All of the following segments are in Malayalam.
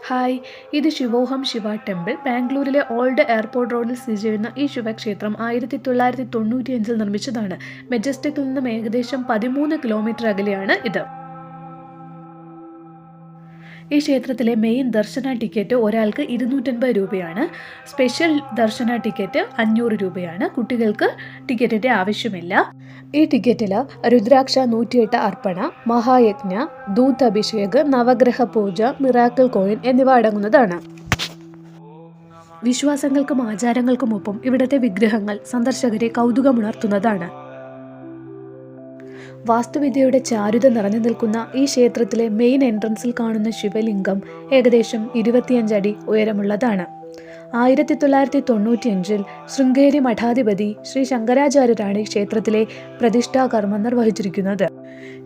ഹായ്, ഇത് ശിവോഹം ശിവ ടെമ്പിൾ. ബാംഗ്ലൂരിലെ ഓൾഡ് എയർപോർട്ട് റോഡിൽ സ്ഥിതി ചെയ്യുന്ന ഈ ശിവക്ഷേത്രം 1995 നിർമ്മിച്ചതാണ്. മെജസ്റ്റിക്കിൽ നിന്നും ഏകദേശം 13 കിലോമീറ്റർ അകലെയാണ് ഇത്. ഈ ക്ഷേത്രത്തിലെ മെയിൻ ദർശന ടിക്കറ്റ് ഒരാൾക്ക് 250 രൂപയാണ്. സ്പെഷ്യൽ ദർശന ടിക്കറ്റ് 500 രൂപയാണ്. കുട്ടികൾക്ക് ടിക്കറ്റിൻ്റെ ആവശ്യമില്ല. ഈ ടിക്കറ്റിൽ രുദ്രാക്ഷ 108 അർപ്പണ, മഹായജ്ഞ, ദൂത് അഭിഷേക്, നവഗ്രഹ പൂജ, മിറാക്കിൾ കോയിൻ എന്നിവ അടങ്ങുന്നതാണ്. വിശ്വാസങ്ങൾക്കും ആചാരങ്ങൾക്കുമൊപ്പം ഇവിടുത്തെ വിഗ്രഹങ്ങൾ സന്ദർശകരെ കൗതുകമുണർത്തുന്നതാണ്. വാസ്തുവിദ്യയുടെ ചാരുത നിറഞ്ഞു നിൽക്കുന്ന ഈ ക്ഷേത്രത്തിലെ മെയിൻ എൻട്രൻസിൽ കാണുന്ന ശിവലിംഗം ഏകദേശം 25 അടി ഉയരമുള്ളതാണ്. 1995 ശൃംഗേരി മഠാധിപതി ശ്രീ ശങ്കരാചാര്യരാണ് ഈ ക്ഷേത്രത്തിലെ പ്രതിഷ്ഠാകർമ്മം നിർവഹിച്ചിരിക്കുന്നത്.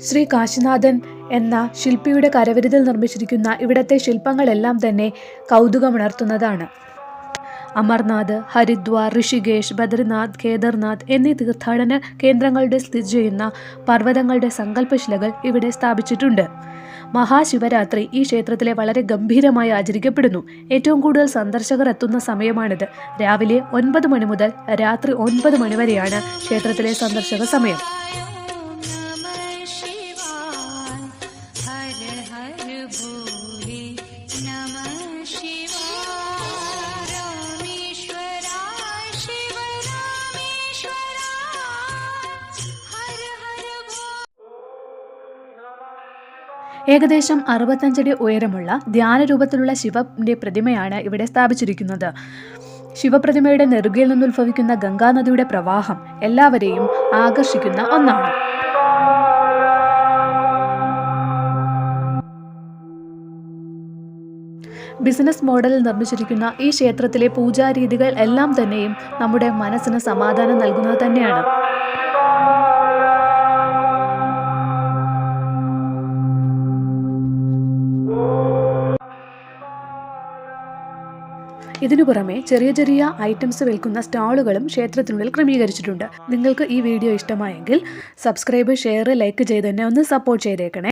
ശ്രീ കാശിനാഥൻ എന്ന ശില്പിയുടെ കരവിരുതിൽ നിർമ്മിച്ചിരിക്കുന്ന ഇവിടത്തെ ശില്പങ്ങളെല്ലാം തന്നെ കൗതുകമുണർത്തുന്നതാണ്. അമർനാഥ്, ഹരിദ്വാർ, ഋഷികേശ്, ബദ്രിനാഥ്, കേദർനാഥ് എന്നീ തീർത്ഥാടന കേന്ദ്രങ്ങളുടെ സ്ഥിതി ചെയ്യുന്ന പർവ്വതങ്ങളുടെ സങ്കല്പശിലകൾ ഇവിടെ സ്ഥാപിച്ചിട്ടുണ്ട്. മഹാശിവരാത്രി ഈ ക്ഷേത്രത്തിലെ വളരെ ഗംഭീരമായി ആചരിക്കപ്പെടുന്നു. ഏറ്റവും കൂടുതൽ സന്ദർശകർ എത്തുന്ന സമയമാണിത്. രാവിലെ 9 മണി മുതൽ രാത്രി 9 മണി വരെയാണ് ക്ഷേത്രത്തിലെ സന്ദർശക സമയം. ഏകദേശം 65 അടി ഉയരമുള്ള ധ്യാനരൂപത്തിലുള്ള ശിവന്റെ പ്രതിമയാണ് ഇവിടെ സ്ഥാപിച്ചിരിക്കുന്നത്. ശിവപ്രതിമയുടെ നെറുകയിൽ നിന്നുത്ഭവിക്കുന്ന ഗംഗാനദിയുടെ പ്രവാഹം എല്ലാവരെയും ആകർഷിക്കുന്ന ഒന്നാണ്. ബിസിനസ് മോഡലിൽ നിർമ്മിച്ചിരിക്കുന്ന ഈ ക്ഷേത്രത്തിലെ പൂജാരീതികൾ എല്ലാം തന്നെയും നമ്മുടെ മനസ്സിന് സമാധാനം നൽകുന്നത് തന്നെയാണ്. ഇതിനു പുറമെ ചെറിയ ചെറിയ ഐറ്റംസ് വിൽക്കുന്ന സ്റ്റാളുകളും ക്ഷേത്രത്തിനുള്ളിൽ ക്രമീകരിച്ചിട്ടുണ്ട്. നിങ്ങൾക്ക് ഈ വീഡിയോ ഇഷ്ടമായെങ്കിൽ സബ്സ്ക്രൈബ്, ഷെയർ, ലൈക്ക് ചെയ്ത് തന്നെ ഒന്ന് സപ്പോർട്ട് ചെയ്തേക്കണേ.